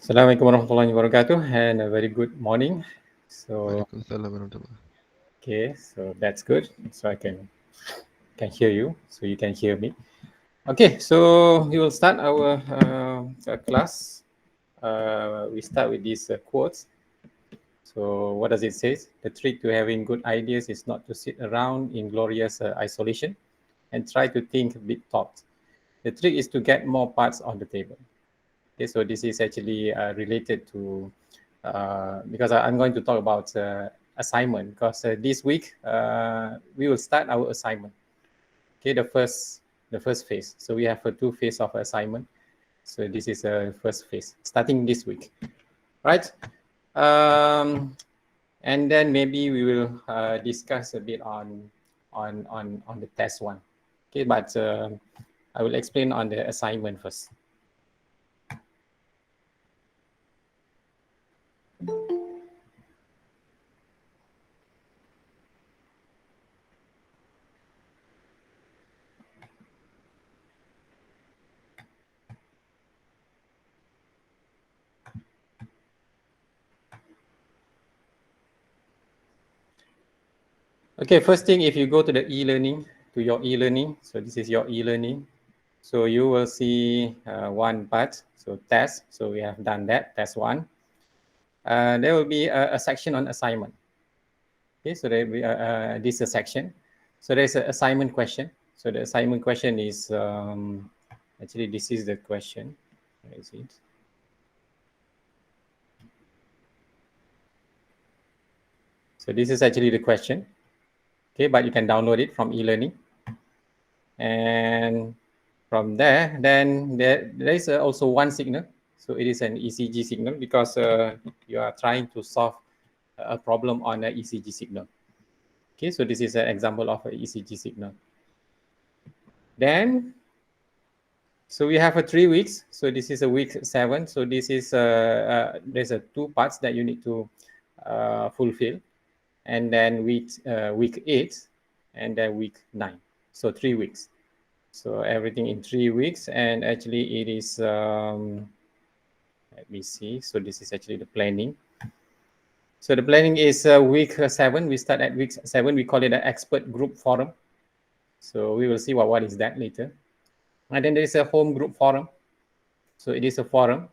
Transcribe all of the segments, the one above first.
Assalamualaikum warahmatullahi wabarakatuh and a very good morning. So Waalaikumsalam warahmatullah. okay, so that's good. So I can hear you, so you can hear me. Okay, so we will start our class. We start with these quotes. So what does it say? The trick to having good ideas is not to sit around in glorious isolation and try to think big thoughts. The trick is to get more parts on the table. Okay, so this is actually related to because I'm going to talk about assignment because this week we will start our assignment. Okay, the first phase. So we have a two phase of assignment. So this is a first phase starting this week, right? Um, and then maybe we will discuss a bit on the test one. Okay, but I will explain on the assignment first. Okay, first thing, if you go to the e-learning, to your e-learning, so this is your e-learning. So you will see one part, so test. So we have done that, test one. There will be a section on assignment. Okay, so there will be this is a section. So there's an assignment question. So the assignment question is, actually this is the question. Where is it? So this is actually the question. Okay, but you can download it from e-learning. And from there, then there is also one signal. So it is an ECG signal because you are trying to solve a problem on an ECG signal. Okay, so this is an example of an ECG signal. Then, so we have a 3 weeks. So this is a week 7. So this is there's a two parts that you need to fulfill, and then week 8, and then week 9. So 3 weeks. So everything in 3 weeks, and actually it is. Let me see. So this is actually the planning. So the planning is week 7. We start at week 7. We call it an expert group forum. So we will see what is that later. And then there is a home group forum. So it is a forum.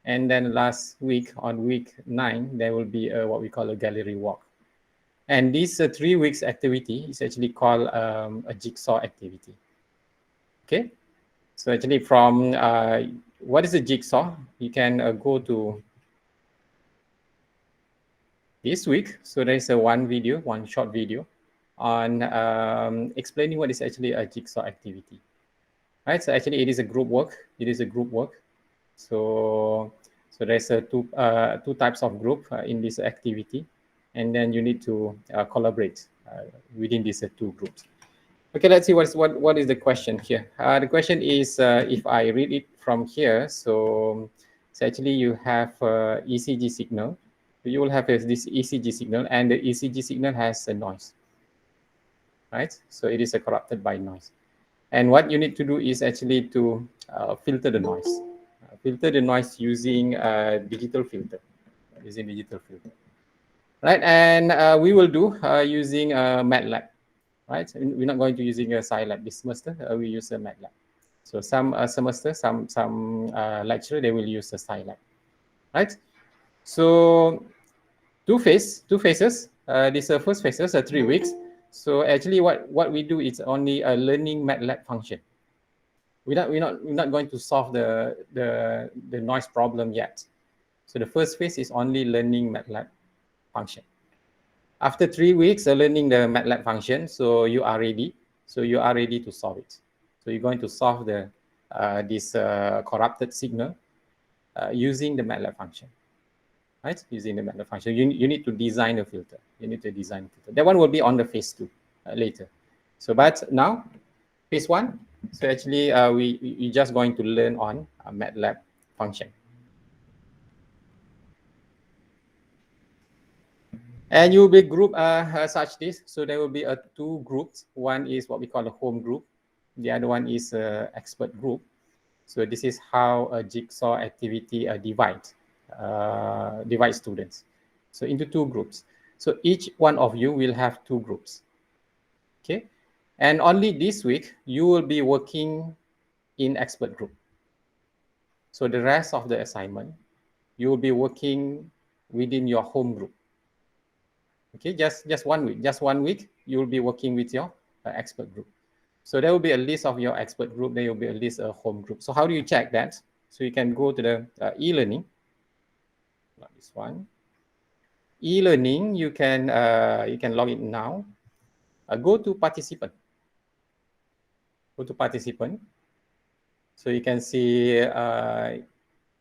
And then last week, on week 9, there will be what we call a gallery walk. And this 3 weeks activity is actually called a jigsaw activity. Okay. So actually from what is a jigsaw? You can go to this week. So there's a one short video on explaining what is actually a jigsaw activity. Right. So actually it is a group work. It is a group work. So there's two types of group in this activity, and then you need to collaborate within these two groups. Okay, let's see what is the question here. The question is, if I read it from here, so actually you have ECG signal. You will have this ECG signal, and the ECG signal has a noise, right? So it is corrupted by noise. And what you need to do is actually to filter the noise. Filter the noise using digital filter, right? And we will do using MATLAB, right? We're not going to using a Scilab this semester. We use a MATLAB. So some semester, some lecturer, they will use a Scilab, right? So two phases. This first phases are 3 weeks. So actually, what we do is only a learning MATLAB function. We're not going to solve the noise problem yet. So the first phase is only learning MATLAB function. After 3 weeks learning the MATLAB function, so you are ready. So you are ready to solve it. So you're going to solve this corrupted signal using the MATLAB function, right? Using the MATLAB function, you need to design a filter. You need to design a filter. That one will be on the phase 2 later. So, but now phase 1. So actually, we just going to learn on a MATLAB function. And you will be group such this. So there will be two groups. One is what we call a home group. The other one is expert group. So this is how a jigsaw activity divide. divide students. So into 2 groups. So each one of you will have 2 groups. Okay. And only this week, you will be working in expert group. So the rest of the assignment, you will be working within your home group. Okay, just 1 week. Just 1 week, you will be working with your expert group. So there will be a list of your expert group. There will be a list of home group. So how do you check that? So you can go to the e-learning. Not this one. E-learning, you can log in now. Go to participant. Go to participant. So you can see a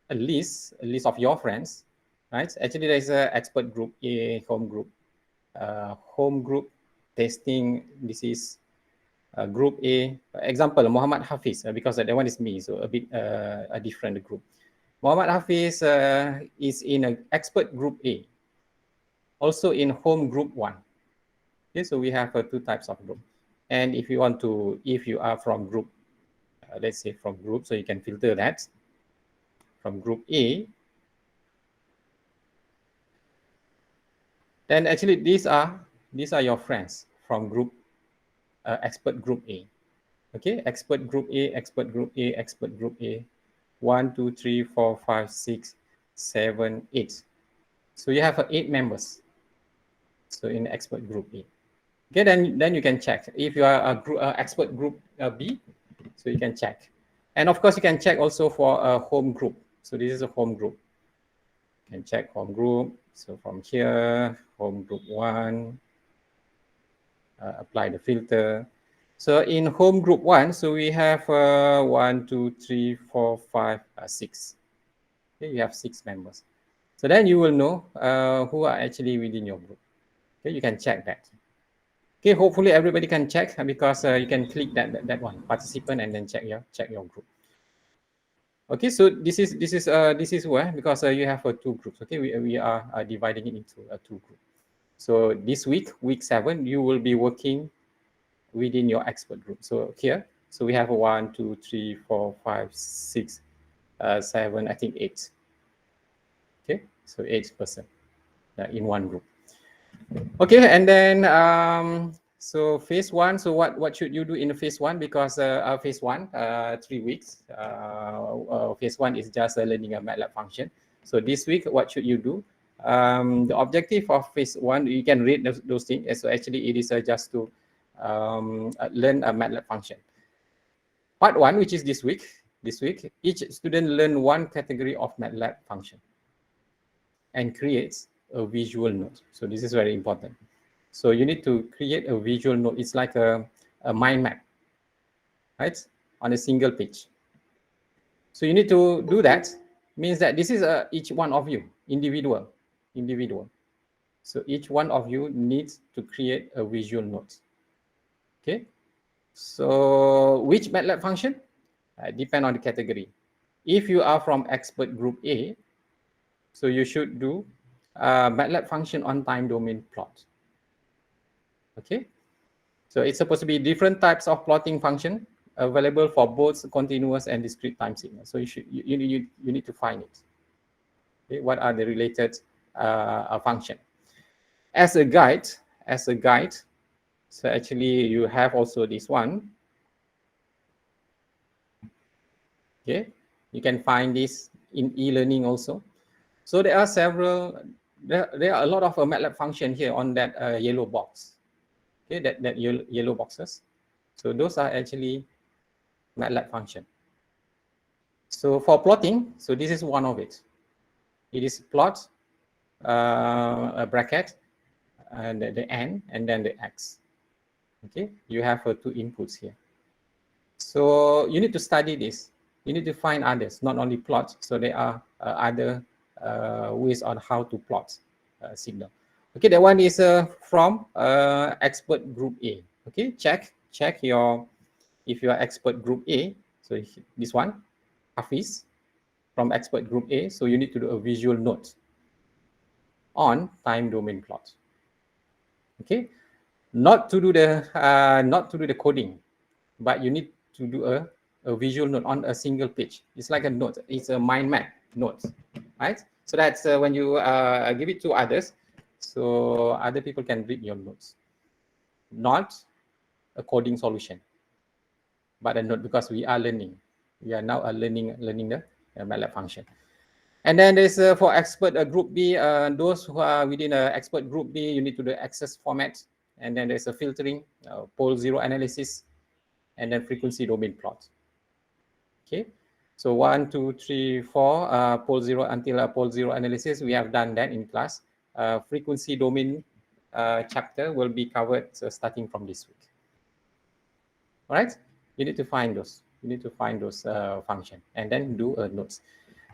list of your friends, right? Actually, there's a expert group A, home group testing. This is group A. Example, Muhammad Hafiz, because that one is me, so a bit a different group. Muhammad Hafiz is in an expert group A, also in home group 1. Okay, so we have 2 types of group. And if you are from group, let's say from group, so you can filter that from group A. Then actually these are your friends from group expert group A. Okay, expert group A, expert group A, expert group A. 1, 2, 3, 4, 5, 6, 7, 8. So you have 8 members. So in expert group A. Okay, then you can check if you are a group expert group B. So you can check, and of course you can check also for a home group. So this is a home group. You can check home group. So from here, home group 1. Apply the filter. So in home group 1, so we have 1, 2, 3, 4, 5, 6. Okay, you have 6 members. So then you will know who are actually within your group. Okay, you can check that. Okay, hopefully everybody can check, because you can click that one, participant, and then check your group. Okay, so this is where, because you have 2 groups. Okay, we are dividing it into 2 groups. So this week 7, you will be working within your expert group. So here, so we have 1, 2, 3, 4, 5, 6, 7, I think 8. Okay, so 8 person in one group. Okay, and then so phase 1. So what should you do in the phase 1? Because phase 1, 3 weeks. Phase 1 is just learning a MATLAB function. So this week, what should you do? The objective of phase 1, you can read those things. So actually, it is just to learn a MATLAB function. Part 1, which is this week, each student learn 1 category of MATLAB function and creates a visual note. So this is very important. So you need to create a visual note. It's like a mind map, right? On a single page. So you need to do that. Means that this is each one of you, individual. So each one of you needs to create a visual note. Okay. So which MATLAB function? Depend on the category. If you are from expert group A, so you should do MATLAB function on time domain plot. Okay, so it's supposed to be different types of plotting function available for both continuous and discrete time signals. So you need to find it. Okay, what are the related function? As a guide. So actually, you have also this one. Okay, you can find this in e-learning also. So there are several. There are a lot of MATLAB function here on that yellow box. Okay, that yellow boxes. So those are actually MATLAB function. So for plotting, so this is one of it. It is plot, a bracket, and the n, and then the x. Okay, you have 2 inputs here. So you need to study this. You need to find others, not only plot. So there are other ways on how to plot signal. Okay, that one is from expert group A. Okay, check if you are expert group A. So this one, Hafiz, from expert group A. So you need to do a visual note on time domain plot. Okay, not to do the coding, but you need to do a visual note on a single page. It's like a note. It's a mind map note, right? So that's when you give it to others, so other people can read your notes, not a coding solution, but a note, because we are learning. We are now learning the MATLAB function. And then there's for expert group B, those who are within expert group B, you need to do access format. And then there's a filtering, pole zero analysis, and then frequency domain plot. Okay, so 1, 2, 3, 4, pole zero until pole zero analysis, we have done that in class. Frequency domain chapter will be covered starting from this week. All right, you need to find those. You need to find those function and then do notes.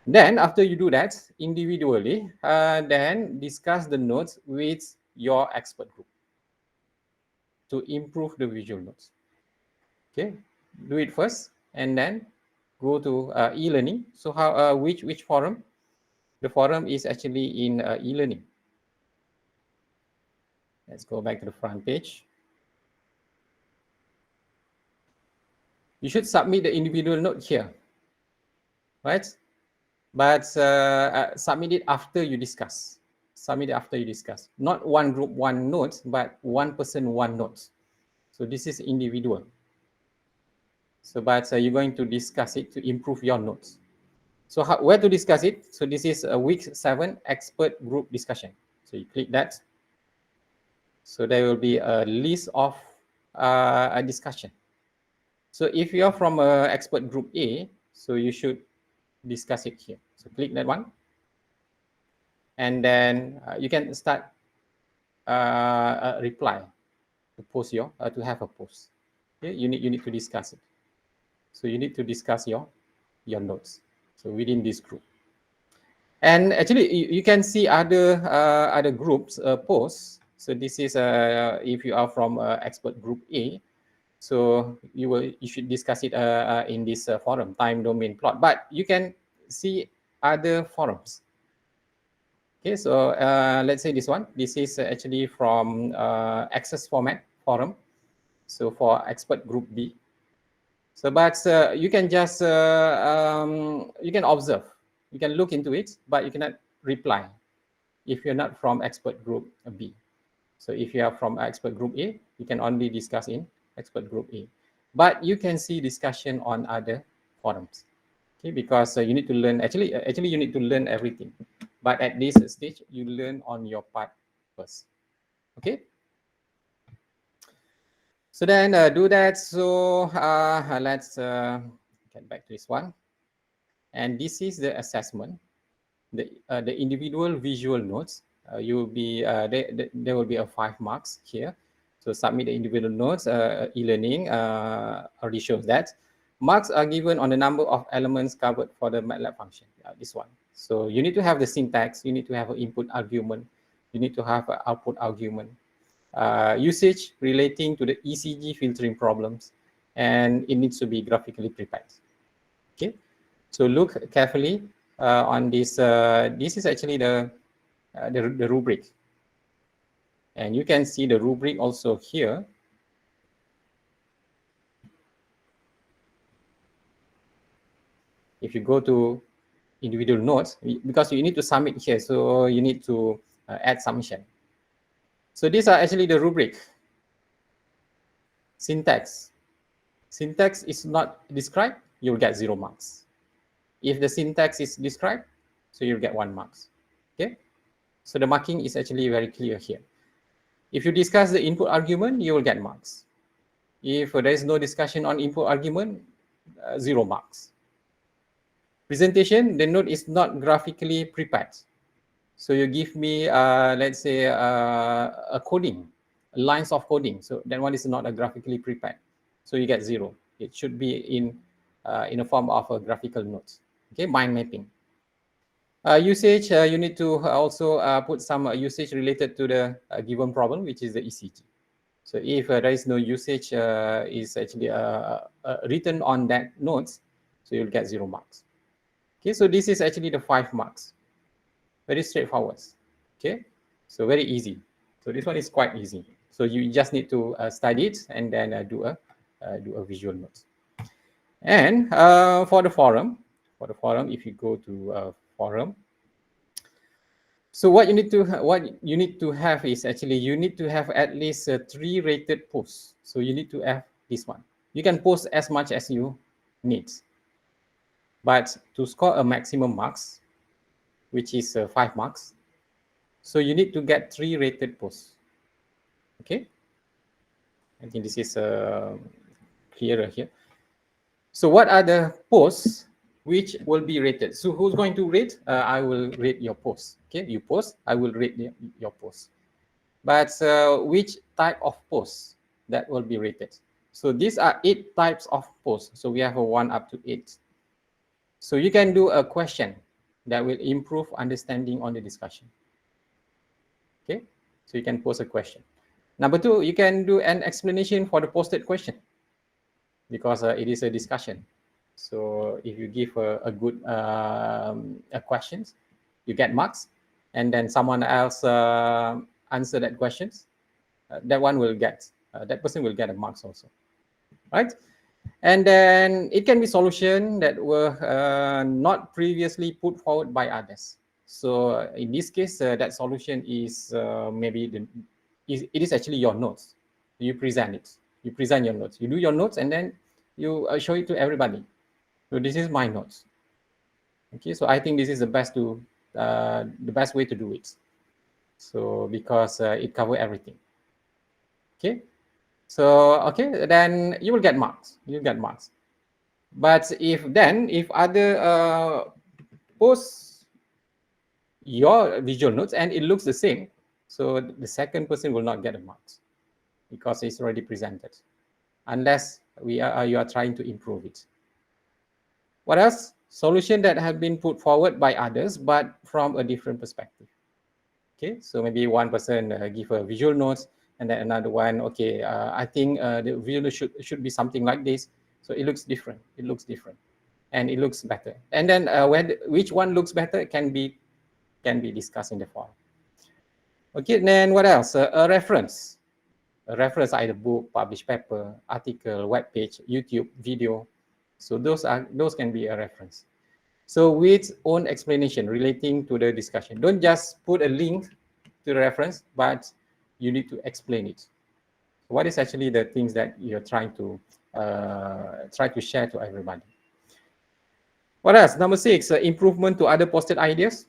Then after you do that individually, then discuss the notes with your expert group to improve the visual notes. Okay, do it first and then go to e-learning. So how which forum? The forum is actually in e-learning. Let's go back to the front page. You should submit the individual note here, right? But submit it after you discuss. Submit it after you discuss. Not one group, one note, but one person, one note. So this is individual. So, but you're going to discuss it to improve your notes. So where to discuss it? So this is a week 7 expert group discussion. So you click that. So there will be a list of a discussion. So if you're from expert group A, so you should discuss it here. So click that one. And then you can start a reply to post your, to have a post. Okay, you need to discuss it. So you need to discuss your notes. So within this group. And actually you can see other groups posts. So this is if you are from expert group A, so you should discuss it in this forum, time domain plot. But you can see other forums. Okay, so let's say this one. This is actually from access format forum. So for expert group B. So, but you can just you can observe, you can look into it, but you cannot reply if you're not from expert group B. So if you are from expert group A, you can only discuss in expert group A. But you can see discussion on other forums. Okay, because you need to learn, actually you need to learn everything. But at this stage, you learn on your part first. Okay. So then do that. So let's get back to this one. And this is the assessment, the individual visual notes. You will be there will be a 5 marks here. So submit the individual notes. E-learning already shows that. Marks are given on the number of elements covered for the MATLAB function. This one. So you need to have the syntax. You need to have an input argument. You need to have an output argument. Usage relating to the ECG filtering problems, and it needs to be graphically prepared. Okay, so look carefully on this. This is actually the rubric, and you can see the rubric also here. If you go to individual notes, because you need to submit here, so you need to add submission. So these are actually the rubric. Syntax. Syntax is not described, you'll get 0 marks. If the syntax is described, so you'll get 1 marks. Okay, so the marking is actually very clear here. If you discuss the input argument, you will get marks. If there is no discussion on input argument, 0 marks. Presentation, the note is not graphically prepared. So you give me, let's say, a coding, lines of coding. So that one is not a graphically prepared. So you get 0. It should be in a form of a graphical note. Okay, mind mapping. Usage, you need to also put some usage related to the given problem, which is the ECG. So if there is no usage is actually written on that notes, so you'll get 0 marks. Okay, so this is actually the 5 marks. Very straightforward. Okay, so very easy. So this one is quite easy. So you just need to study it and then do a visual note. And for the forum, if you go to forum, So what you need to have is actually you need to have at least 3 rated posts. So you need to have this one. You can post as much as you need, but to score a maximum marks, which is 5 marks, so you need to get 3 rated posts. Okay, I think this is clearer here. So what are the posts which will be rated? So who's going to rate? I will rate your post. Okay, you post, I will rate your post. But which type of posts that will be rated? So these are 8 types of posts. So we have a 1 up to 8. So you can do a question that will improve understanding on the discussion. Okay, so you can pose a question. Number 2, you can do an explanation for the posted question, because it is a discussion. So if you give a good questions, you get marks, and then someone else answer that questions, that one will get that person will get a marks also, right? And then it can be solution that were not previously put forward by others. So in this case, that solution is maybe it is actually your notes. You present it. You present your notes. You do your notes, and then you show it to everybody. So this is my notes. Okay, so I think this is the best way to do it. So because it covers everything. Okay, so okay, then you will get marks. You get marks. But if other post your visual notes and it looks the same, so the second person will not get a marks because it's already presented, unless you are trying to improve it. What else? Solution that have been put forward by others, but from a different perspective. Okay, so maybe one person give a visual notes, and then another one, okay, I think the visual should be something like this. So it looks different. It looks different, and it looks better. And then which one looks better can be discussed in the forum. Okay, then what else? A reference. A reference, either book, published paper, article, web page, YouTube, video. So those can be a reference. So with own explanation relating to the discussion. Don't just put a link to the reference, but you need to explain it. What is actually the things that you're trying to share to everybody? What else? Number 6, improvement to other posted ideas.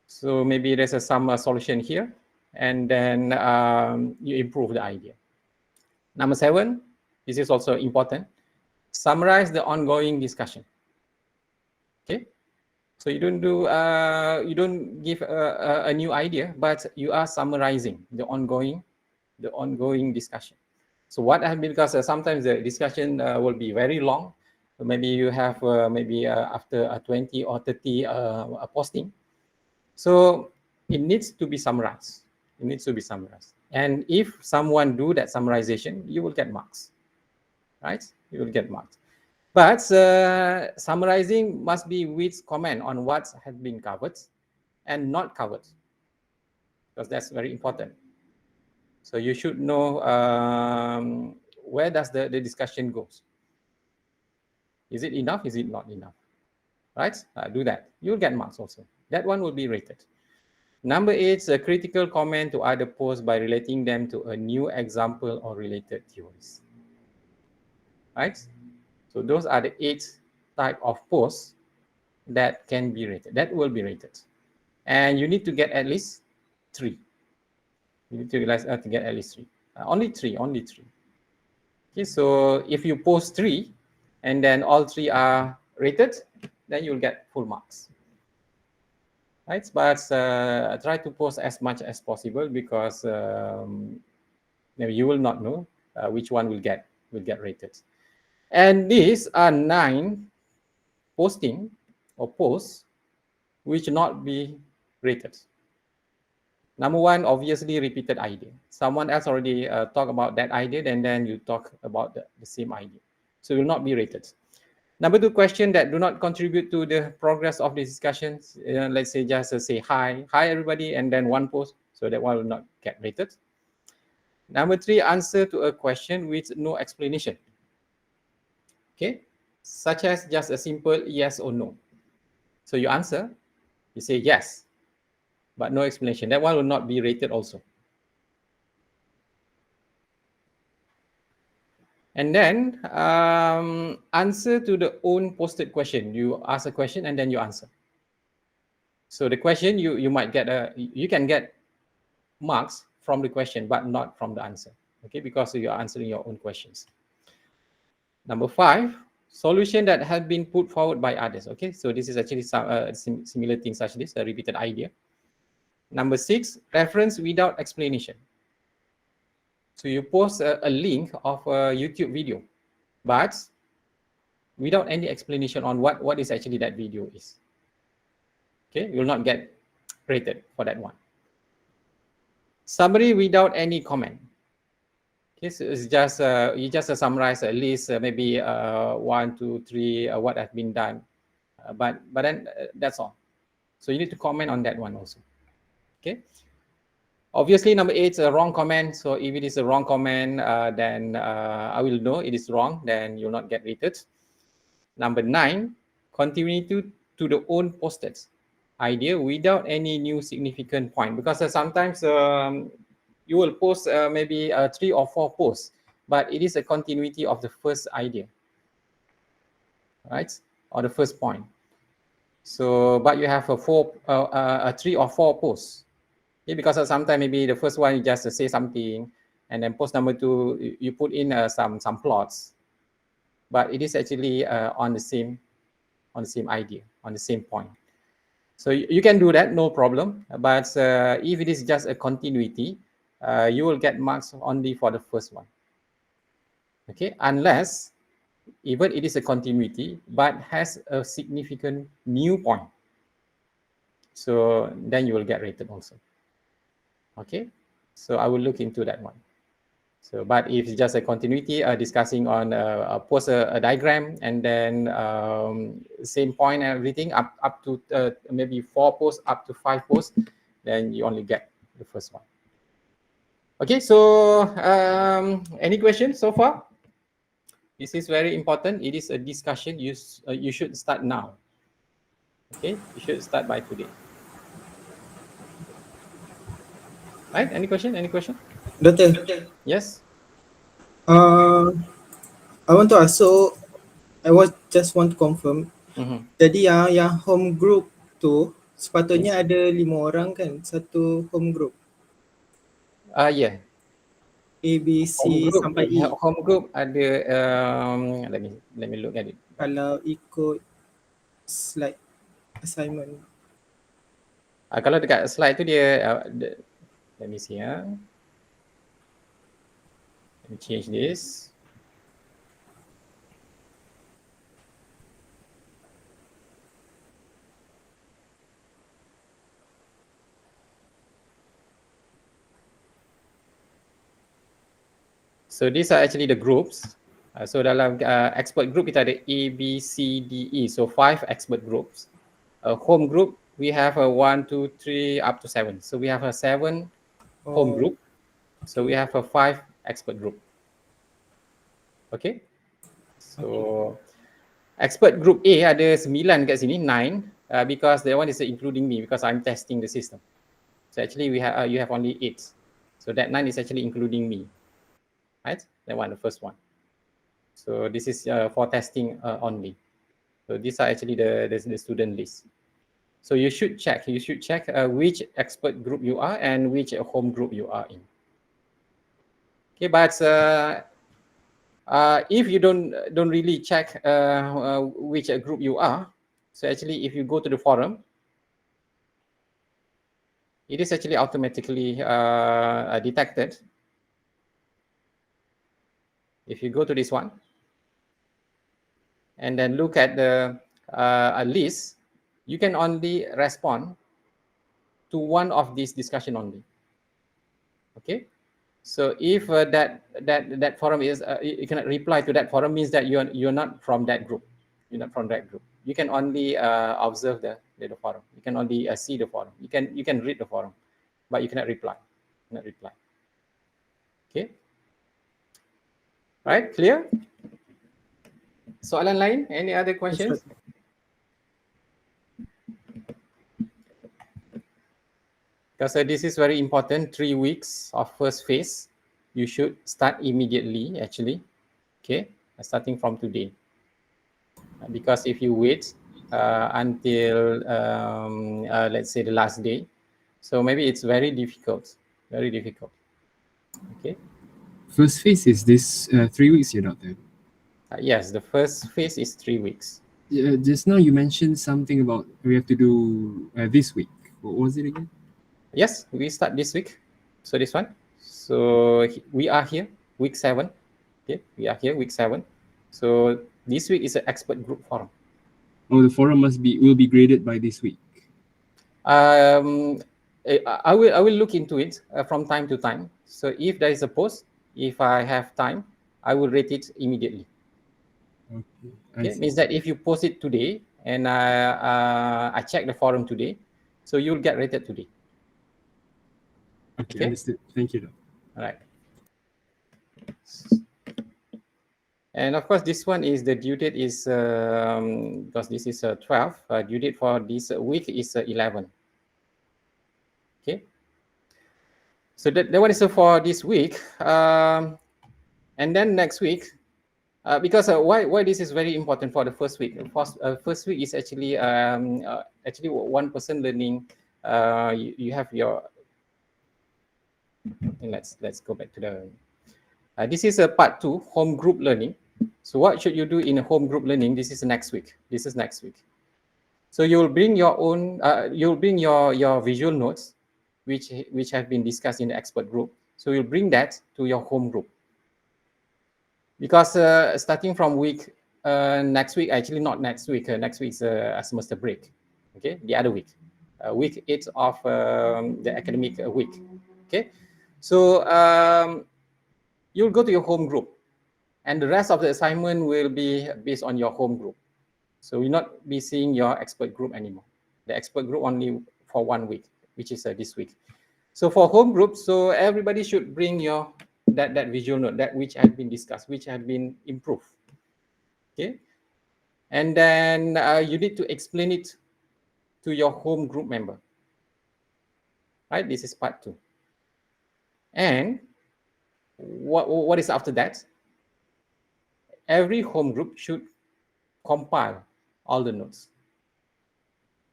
So maybe there's some solution here, and then you improve the idea. Number 7, this is also important. Summarize the ongoing discussion. Okay, so you don't give a new idea, but you are summarizing the ongoing discussion. So what I mean, because sometimes the discussion will be very long. Maybe you have after 20 or 30 posting. So it needs to be summarized. It needs to be summarized. And if someone do that summarization, you will get marks, right? You will get marks. But summarizing must be with comment on what has been covered and not covered, because that's very important. So you should know where does the discussion goes. Is it enough? Is it not enough? Right? Do that. You'll get marks also. That one will be rated. Number 8, a critical comment to other posts by relating them to a new example or related theories. Right? So those are the 8 type of posts that can be rated, that will be rated. And you need to get at least 3. You need to get at least 3. Only 3. Okay, so if you post 3 and then all 3 are rated, then you'll get full marks. Right? But try to post as much as possible, because you will not know which one will get rated. And these are 9 posting or posts which not be rated. Number 1, obviously repeated idea. Someone else already talked about that idea, and then you talk about the same idea. So it will not be rated. Number 2, question that do not contribute to the progress of the discussions. Let's say just say hi everybody, and then one post. So that one will not get rated. Number 3, answer to a question with no explanation. Okay, such as just a simple yes or no. So you answer, you say yes. but no explanation. That one will not be rated also. And then answer to the own posted question. You ask a question and then you answer. So the question you might get you can get marks from the question, but not from the answer. Okay, because you are answering your own questions. Number 5, solution that has been put forward by others. Okay, so this is actually some similar things such as this, a repeated idea. Number 6, reference without explanation. So you post a link of a YouTube video, but without any explanation on what is actually that video is. Okay, you will not get rated for that one. Summary without any comment. Okay, so it's just you just summarize at least maybe 1, 2, 3 what has been done, but then that's all. So you need to comment on that one also. Okay. Obviously, number 8 is a wrong comment. So if it is a wrong comment, then I will know it is wrong. Then you'll not get rated. Number 9, continuity to the own posted idea without any new significant point, because sometimes you will post maybe 3 or 4 posts, but it is a continuity of the first idea, right, or the first point. So but you have a 3 or 4 posts. Okay, because sometimes maybe the first one you just say something, and then post number 2 you put in some plots, but it is actually on the same idea, on the same point. So you can do that, no problem. But if it is just a continuity, you will get marks only for the first one. Okay, unless even it is a continuity but has a significant new point. So then you will get rated also. Okay, so I will look into that one. So, but if it's just a continuity, discussing on post a diagram and then same point and everything up to maybe 4 posts, up to 5 posts, then you only get the first one. Okay, so any questions so far? This is very important. It is a discussion. You should start now. Okay, you should start by today. Right? Any question? Any question? Doctor, Yes. I want to ask. So, just want to confirm. Jadi yang home group tu sepatutnya ada 5 orang kan, satu home group. Yeah. A, B, C sampai E. Home group ada let me look at it. Kalau ikut slide assignment. Kalau dekat slide tu dia let me see Let me change this. So these are actually the groups. So dalam expert group kita ada A, B, C, D, E. So 5 expert groups. Home group we have a 1, 2, 3 up to 7. So we have a 7 home group. So we have a 5 expert group. Okay. So expert group A ada 9 kat sini, 9, because that one is including me because I'm testing the system. So actually you have only 8. So that 9 is actually including me. Right? That one, the first one. So this is for testing only. So these are actually the student list. So you should check which expert group you are and which home group you are in. Okay, but if you don't really check which group you are, so actually if you go to the forum, it is actually automatically detected. If you go to this one and then look at the list, you can only respond to one of these discussion only. Okay, so if that forum is you cannot reply to that forum, means that you're not from that group. You're not from that group. You can only observe the forum. You can only see the forum. You can read the forum, but you cannot reply. Okay. Right, clear? Soalan lain? Any other questions? Because this is very important. 3 weeks of first phase, you should start immediately, actually. Okay, starting from today. Because if you wait until let's say the last day, so maybe it's very difficult. Very difficult. Okay. First phase is this 3 weeks, you Doctor? Yes, the first phase is 3 weeks. Just now you mentioned something about we have to do this week. What was it again? Yes, we start this week. So this one. So we are here, week 7. Okay, we are here, week 7. So this week is an expert group forum. Oh, the forum will be graded by this week. I will look into it from time to time. So if there is a post, if I have time, I will rate it immediately. Okay, means that if you post it today and I check the forum today, so you'll get rated today. Okay, understood. Thank you, Doc. All right. And of course, this one is the due date is because this is 12. Due date for this week is 11. Okay. So that one is for this week, and then next week, because why this is very important for the first week. First week is actually actually one person learning. You have your. Let's go back to the. This is a part 2, home group learning. So what should you do in a home group learning? This is next week. This is next week. So you'll bring your own. You'll bring your visual notes, which have been discussed in the expert group. So you'll bring that to your home group. Because starting from week next week, actually not next week. Next week is a semester break. Okay, the other week, week 8 of the academic week. Okay, so you'll go to your home group, and the rest of the assignment will be based on your home group. So you'll not be seeing your expert group anymore. The expert group only for 1 week, which is this week. So for home group, so everybody should bring your that visual note, that which had been discussed, which had been improved. Okay, and then you need to explain it to your home group member. Right, this is part 2. And what is after that? Every home group should compile all the notes.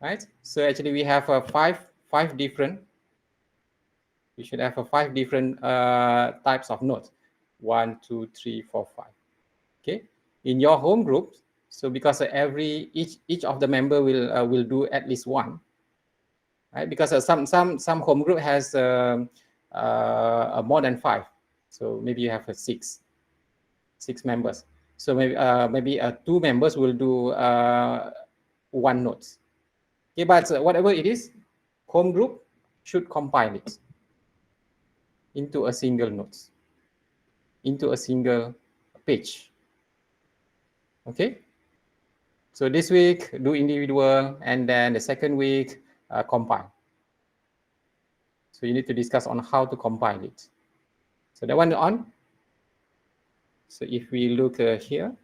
Right, so actually we have five different. We should have 5 different types of notes. 1, 2, 3, 4, 5. Okay, in your home group. So because each of the member will do at least 1, right? Because some home group has more than 5. So maybe you have 6 members. So maybe 2 members will do 1 note. Okay, but whatever it is, home group should compile it into a single note, into a single page. Okay, so this week do individual, and then the second week compile. So you need to discuss on how to compile it. So that one on. So if we look here,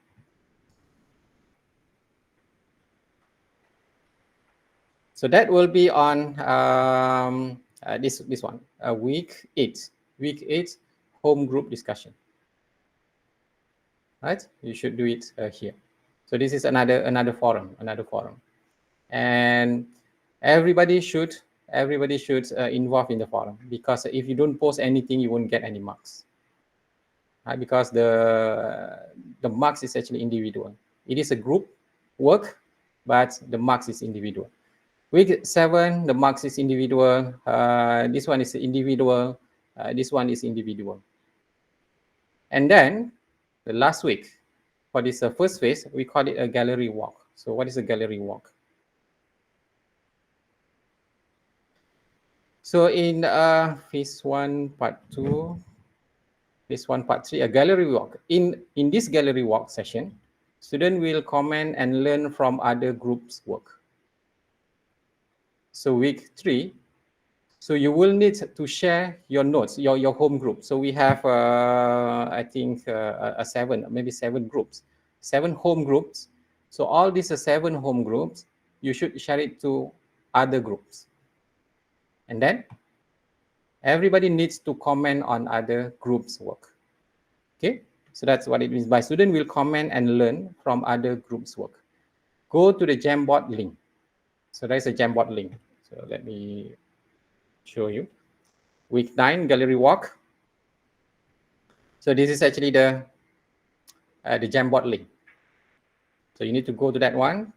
so that will be on this one, week 8. Week 8 home group discussion. Right, you should do it here. So this is another forum, and everybody should involve in the forum, because if you don't post anything, you won't get any marks. Right? Because the marks is actually individual. It is a group work, but the marks is individual. Week 7, the marks is individual. This one is individual. This one is individual. And then the last week, for this first phase, we call it a gallery walk. So what is a gallery walk? So in phase 1, part 2, phase 1, part 3, a gallery walk. In this gallery walk session, student will comment and learn from other groups' work. So week 3, so you will need to share your notes, your home group. So we have, I think, 7, maybe 7 groups, 7 home groups. So all these 7 home groups, you should share it to other groups. And then Everybody needs to comment on other groups' work. Okay, so that's what it means by student will comment and learn from other groups' work. Go to the Jamboard link. So there's a Jamboard link. So let me show you. Week 9 gallery walk. So this is actually the Jamboard link. So you need to go to that one.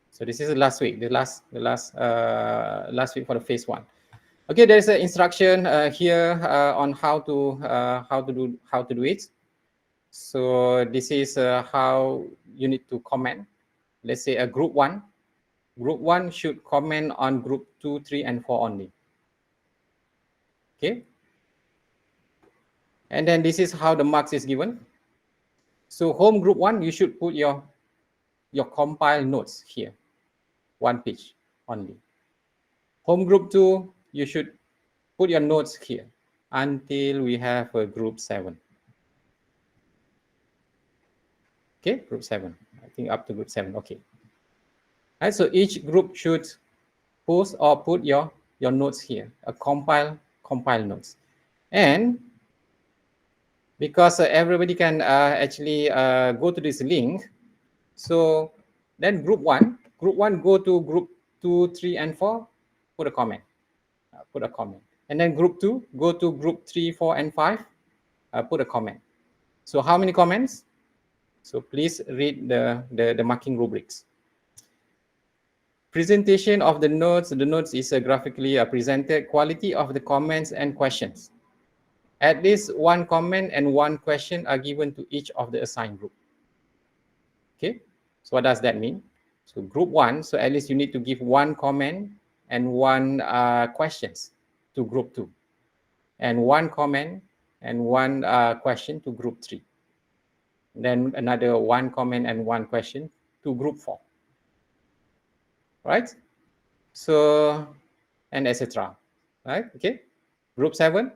So this is the last week, the last week for the phase 1. Okay, there is an instruction here on how to do it. So this is how you need to comment. Let's say a group 1. Group 1 should comment on group 2, 3, and 4 only. Okay. And then this is how the marks is given. So home group 1, you should put your compile notes here. 1 page only. Home group 2, you should put your notes here until we have a group 7. Okay, group 7. I think up to group 7. Okay. All right, so each group should post or put your notes here, a compile notes. And because everybody can actually go to this link, so then group 1 go to group 2, 3, and 4, put a comment. And then group 2 go to group 3, 4, and 5, put a comment. So how many comments? So please read the marking rubrics. Presentation of the notes. The notes is graphically presented. Quality of the comments and questions. At least 1 comment and 1 question are given to each of the assigned group. Okay, so what does that mean? So group 1, so at least you need to give 1 comment and 1 questions to group 2, and 1 comment and 1 question to group 3. Then another 1 comment and 1 question to group 4. Right? So, and etc. Right? Okay. Group 7,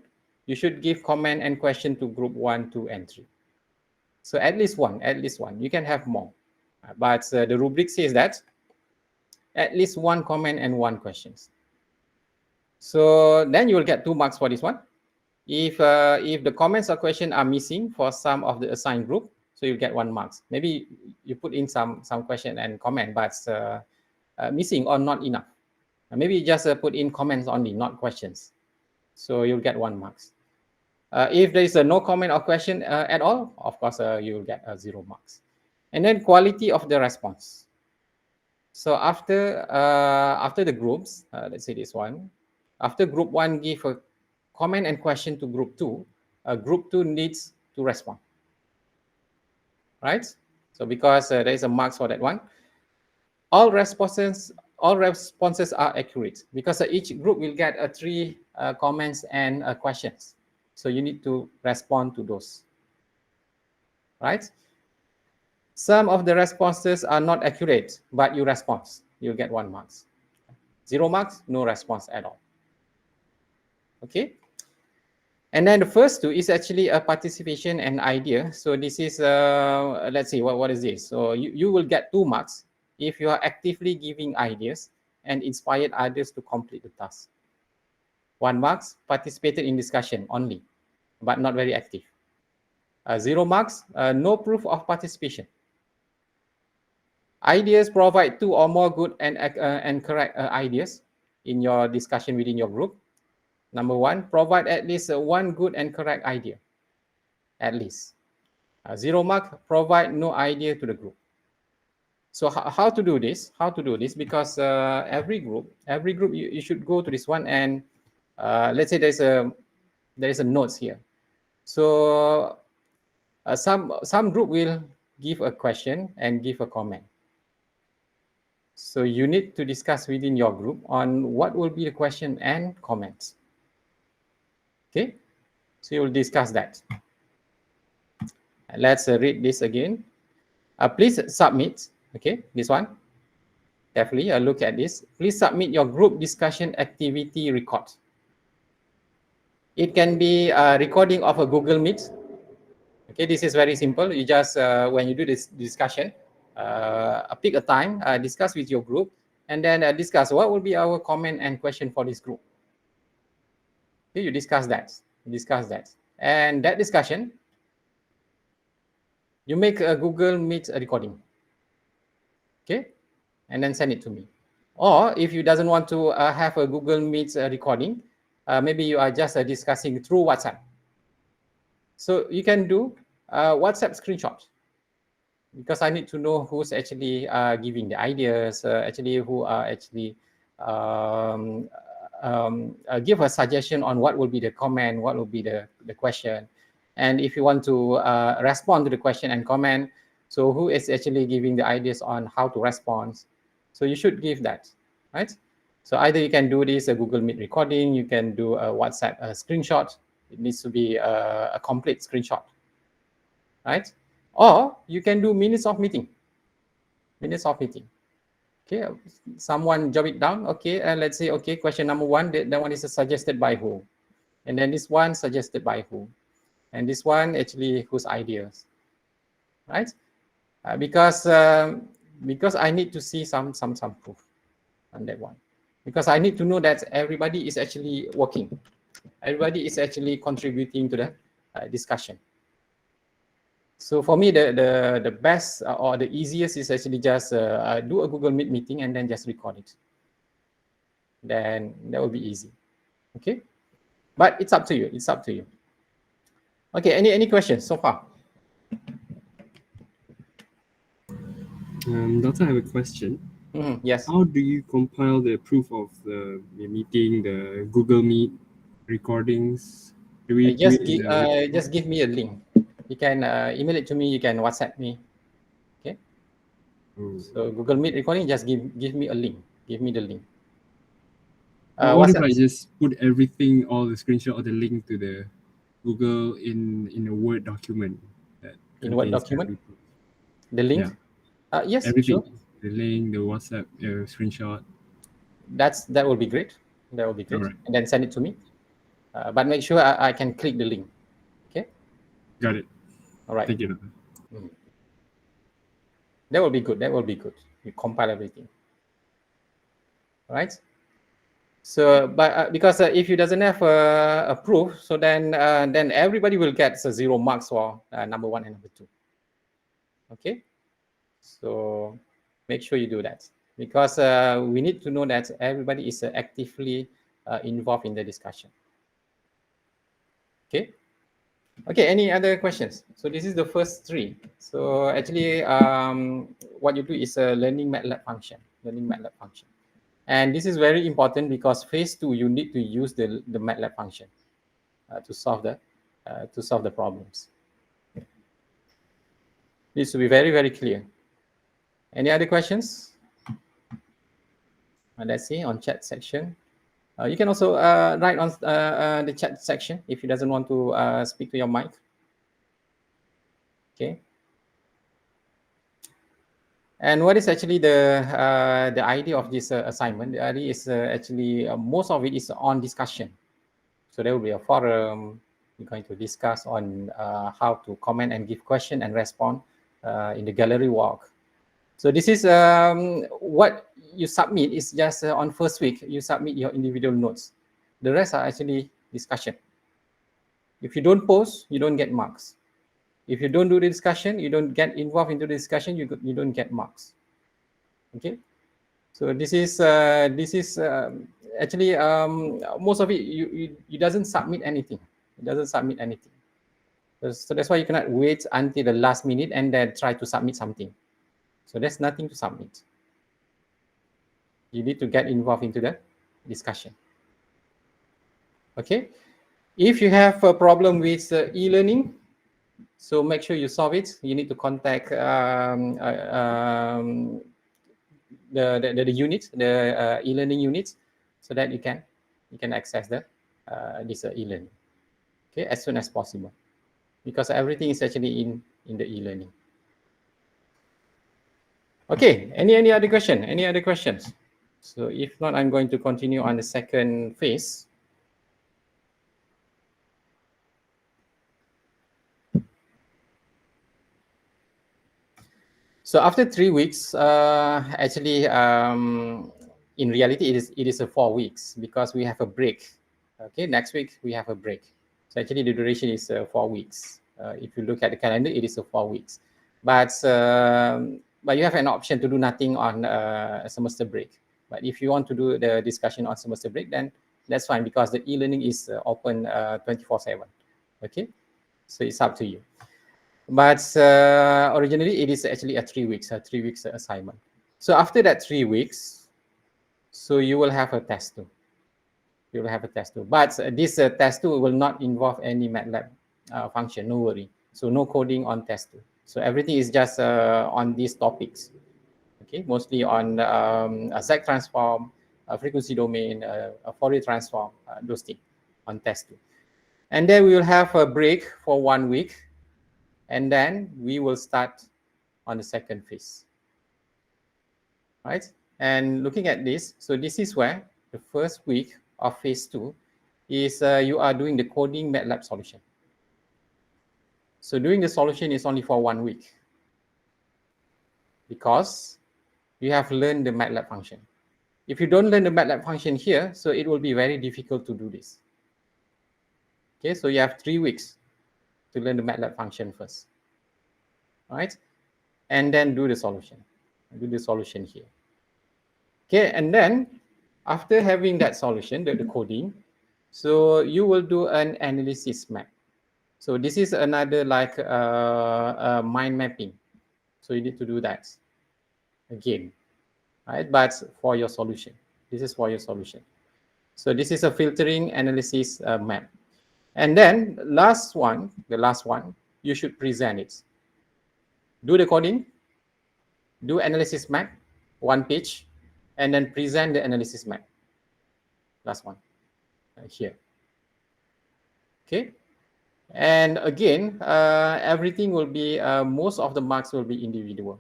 you should give comment and question to group 1, 2, and 3. So at least one. You can have more. But the rubric says that at least 1 comment and 1 questions. So then you will get 2 marks for this one. If the comments or question are missing for some of the assigned group, so you get 1 marks. Maybe you put in some question and comment, but missing or not enough. Maybe you just put in comments only, not questions. So you'll get 1 marks. If there is no comment or question at all, of course, you'll get 0 marks. And then quality of the response. So after the groups, let's say this one, after group 1 give a comment and question to group 2, group 2 needs to respond. Right? So because there is a marks for that one, all responses are accurate because each group will get 3 comments and questions. So you need to respond to those. Right? Some of the responses are not accurate, but you respond. You'll get 1 marks. 0 marks, no response at all. Okay. And then the first 2 is actually a participation and idea. So this is, let's see, what is this? So you will get 2 marks if you are actively giving ideas and inspired others to complete the task. 1 marks, participated in discussion only, but not very active. 0 marks, no proof of participation. Ideas, provide 2 or more good and correct ideas in your discussion within your group. Number 1, provide at least 1 good and correct idea. At least. 0 mark, provide no idea to the group. So how to do this? Because every group you should go to this one, and let's say there is a notes here. So some group will give a question and give a comment. So you need to discuss within your group on what will be the question and comments. Okay, so you will discuss that. Let's read this again. Please submit. Okay, this one. Definitely look at this. Please submit your group discussion activity record. It can be a recording of a Google Meet. Okay, this is very simple. You just, when you do this discussion, pick a time, discuss with your group, and then discuss what will be our comment and question for this group. Okay, you discuss that, and that discussion, you make a Google Meet recording, okay, and then send it to me. Or if you doesn't want to have a Google Meet recording, maybe you are just discussing through WhatsApp. So you can do WhatsApp screenshot, because I need to know who's actually giving the ideas, actually who are actually give a suggestion on what will be the comment, what will be the question. And if you want to respond to the question and comment, so who is actually giving the ideas on how to respond? So you should give that, right? So either you can do this a Google Meet recording, you can do a WhatsApp screenshot. It needs to be a complete screenshot, right? Or you can do minutes of meeting. Okay, someone jot it down. Okay, and let's say, okay, question number 1, that one is suggested by who? And then this one suggested by who? And this one actually whose ideas, right? Because I need to see some proof on that one. Because I need to know that everybody is actually working. Everybody is actually contributing to the discussion. So for me, the best or the easiest is actually just do a Google Meet meeting and then just record it. Then that will be easy. Okay, but it's up to you. It's up to you. Okay, any questions so far? Doctor, I have a question. Yes. How do you compile the proof of the meeting, the Google Meet recordings? Do we Just do it in just give me a link. You can email it to me. You can WhatsApp me. Okay. So Google Meet recording, just give me a link. Give me the link. what if I just put everything, all the screenshot or the link to the Google in a Word document that in Word contains document? every proof? The link? Yeah. Yes, everything. sure. The link, the WhatsApp screenshot. That will be great. That will be great. All right. And then send it to me. But make sure I can click the link. Okay. Got it. All right. Thank you. That will be good. That will be good. You compile everything. All right. So, but because if you doesn't have a proof, so then everybody will get 0 marks for number 1 and number 2. Okay. So make sure you do that, because we need to know that everybody is actively involved in the discussion. Okay. Okay, any other questions? So this is the first 3. So actually, what you do is a learning MATLAB function. And this is very important because phase 2, you need to use the MATLAB function to solve the problems. Needs to be very, very clear. Any other questions? Let's see on chat section. You can also write on the chat section if you doesn't want to speak to your mic. Okay. And what is actually the idea of this assignment? The idea is actually most of it is on discussion. So there will be a forum. We're going to discuss on how to comment and give question and respond in the gallery walk. So this is what you submit is just on first week, you submit your individual notes. The rest are actually discussion. If you don't post, you don't get marks. If you don't do the discussion, you don't get involved into the discussion, you don't get marks. Okay. So this is actually most of it you doesn't submit anything. It doesn't submit anything. So that's why you cannot wait until the last minute and then try to submit something. So there's nothing to submit. You need to get involved into the discussion. Okay. If you have a problem with e-learning, so make sure you solve it. You need to contact the unit, the e-learning unit, so that you can access the this e-learning. Okay, as soon as possible, because everything is actually in the e-learning. Okay, any other question? Any other questions? So if not, I'm going to continue on the second phase. So after 3 weeks, actually, in reality, it is a 4 weeks because we have a break. Okay, next week we have a break. So actually the duration is 4 weeks. If you look at the calendar, it is a 4 weeks. But you have an option to do nothing on a semester break. But if you want to do the discussion on semester break, then that's fine because the e-learning is open 24/7. Okay, so it's up to you. But originally it is actually a 3 weeks assignment. So after that 3 weeks, so you will have a test too. You will have a test too. But this test too will not involve any MATLAB function. No worry. So no coding on test two. So everything is just on these topics. Okay, mostly on a Z transform, a frequency domain, a Fourier transform, those things on test two. And then we will have a break for 1 week, and then we will start on the second phase. Right? And looking at this, so this is where the first week of phase 2 is you are doing the coding MATLAB solution. So doing the solution is only for 1 week because you have learned the MATLAB function. If you don't learn the MATLAB function here, so it will be very difficult to do this. Okay, so you have 3 weeks to learn the MATLAB function first. All right, and then do the solution. Do the solution here. Okay, and then after having that solution, the coding, so you will do an analysis map. So this is another like mind mapping. So you need to do that again, right? But for your solution, this is for your solution. So this is a filtering analysis map. And then the last one, you should present it. Do the coding, do analysis map, 1 page, and then present the analysis map. Last one, here. Okay. And again, everything will be, most of the marks will be individual.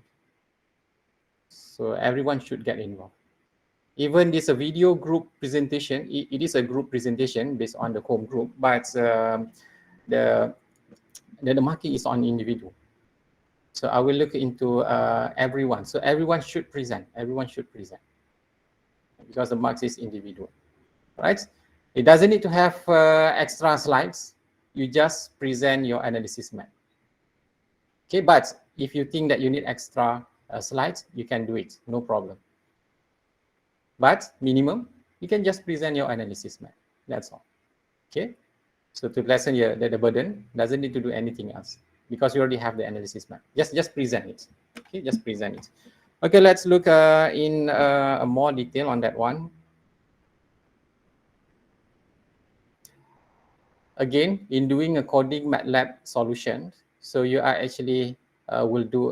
So everyone should get involved. Even this a video group presentation, it is a group presentation based on the home group, but the marking is on individual. So I will look into everyone. So everyone should present. Everyone should present because the marks is individual, right? It doesn't need to have extra slides. You just present your analysis map. Okay, but if you think that you need extra slides, you can do it, no problem. But minimum, you can just present your analysis map. That's all. Okay, so to lessen the burden, doesn't need to do anything else because you already have the analysis map. Just present it. Okay, just present it. Okay, let's look in more detail on that one. Again, in doing a coding MATLAB solution, so you are actually will do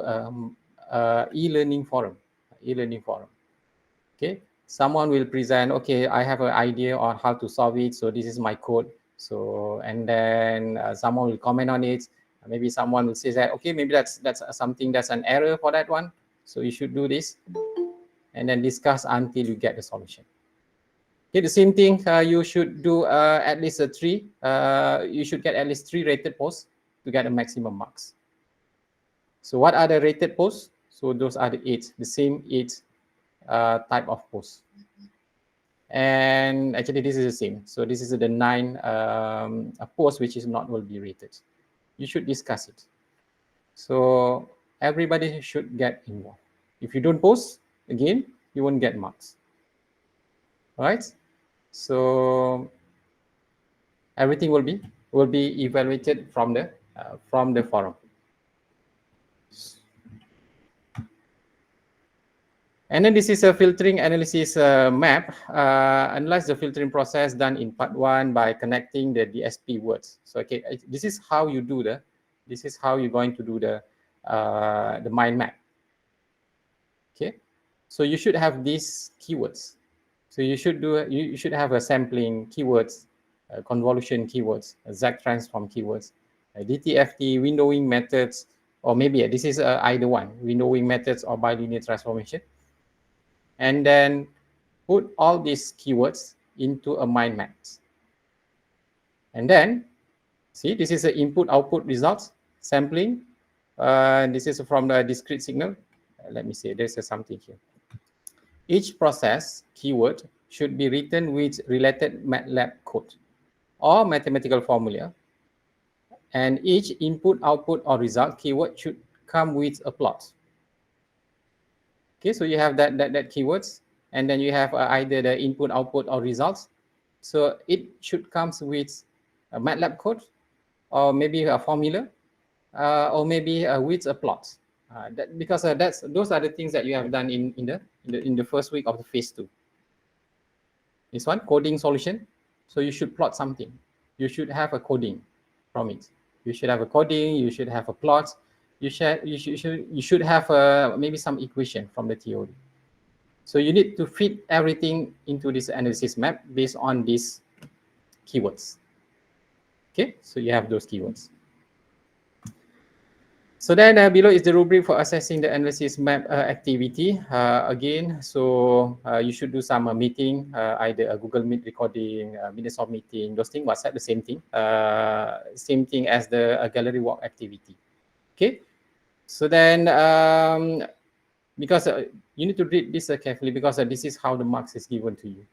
e-learning forum. Okay, someone will present, okay, I have an idea on how to solve it, so this is my code. So, and then someone will comment on it. Maybe someone will say that, okay, maybe that's something that's an error for that one. So you should do this, and then discuss until you get the solution. Okay, the same thing, you should do at least you should get at least 3 rated posts to get the maximum marks. So what are the rated posts? So those are the same 8 type of posts. And actually this is the same. So this is the 9 posts which is not will be rated. You should discuss it. So everybody should get involved. If you don't post, again, you won't get marks. All right? So everything will be evaluated from the forum. And then this is a filtering analysis map. Analyze the filtering process done in part 1 by connecting the DSP words. So okay, this is how you do this is how you're going to do the mind map. Okay, so you should have these keywords. So you should have a sampling keywords, convolution keywords, Z transform keywords, DTFT, windowing methods, or maybe this is either one, windowing methods or bilinear transformation. And then put all these keywords into a mind map. And then, see, this is the input-output results, sampling. This is from the discrete signal. Let me see, there's something here. Each process keyword should be written with related MATLAB code or mathematical formula, and each input, output, or result keyword should come with a plot. Okay, so you have that keywords, and then you have either the input, output, or results. So it should comes with a MATLAB code, or maybe a formula, or maybe with a plot. Because those are the things that you have done in the first week of the phase 2. This one, coding solution. So you should plot something. You should have a coding from it. You should have a coding. You should have a plot. You should have maybe some equation from the theory. So you need to fit everything into this analysis map based on these keywords. Okay, so you have those keywords. So then below is the rubric for assessing the analysis map activity. Again, so you should do some meeting, either a Google Meet recording, Microsoft meeting, those things. WhatsApp, the same thing. Same thing as the gallery walk activity. Okay. So then, because you need to read this carefully, because this is how the marks is given to you.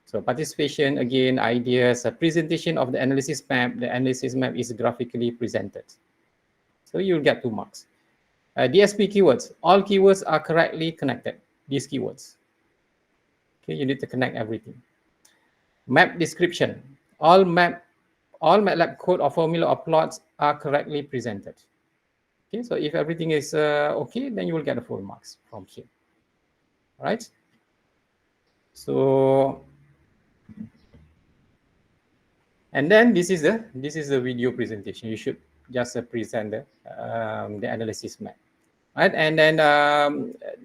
So participation, again, ideas, presentation of the analysis map. The analysis map is graphically presented. So you'll get 2 marks. DSP keywords. All keywords are correctly connected. These keywords. Okay, you need to connect everything. Map description. All MATLAB code or formula or plots are correctly presented. Okay, so if everything is okay, then you will get the full marks from here. All right. So, and then this is the video presentation. You should just present the analysis map, right? And then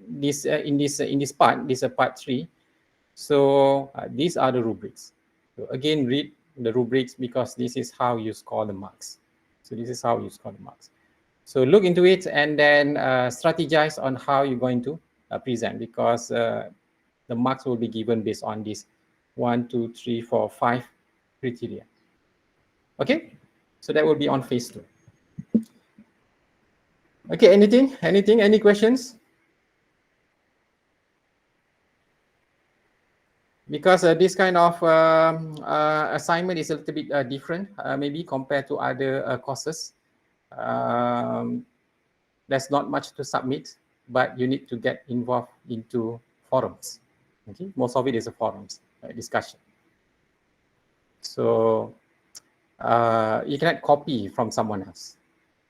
in this part, this is part 3. So these are the rubrics. So again, read the rubrics, because this is how you score the marks. So this is how you score the marks. So look into it, and then strategize on how you're going to present, because the marks will be given based on this 1, 2, 3, 4, 5 criteria. Okay, so that will be on phase 2. Okay, any questions? Because this kind of assignment is a little bit different, maybe compared to other courses. There's not much to submit, but you need to get involved into forums. Okay, most of it is a forums discussion. So you cannot copy from someone else.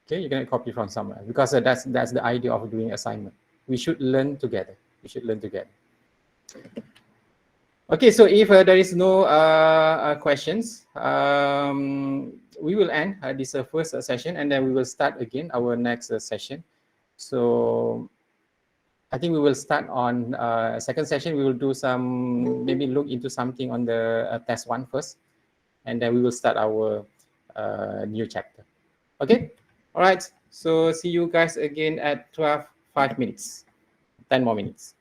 Okay, you cannot copy from someone else, because that's the idea of doing assignment. We should learn together. We should learn together. Okay, so if there is no questions, we will end this first session, and then we will start again our next session. So I think we will start on second session. We will do some, maybe look into something on the test 1 first, and then we will start our new chapter. Okay, all right. So see you guys again at 12:05. 10 more minutes.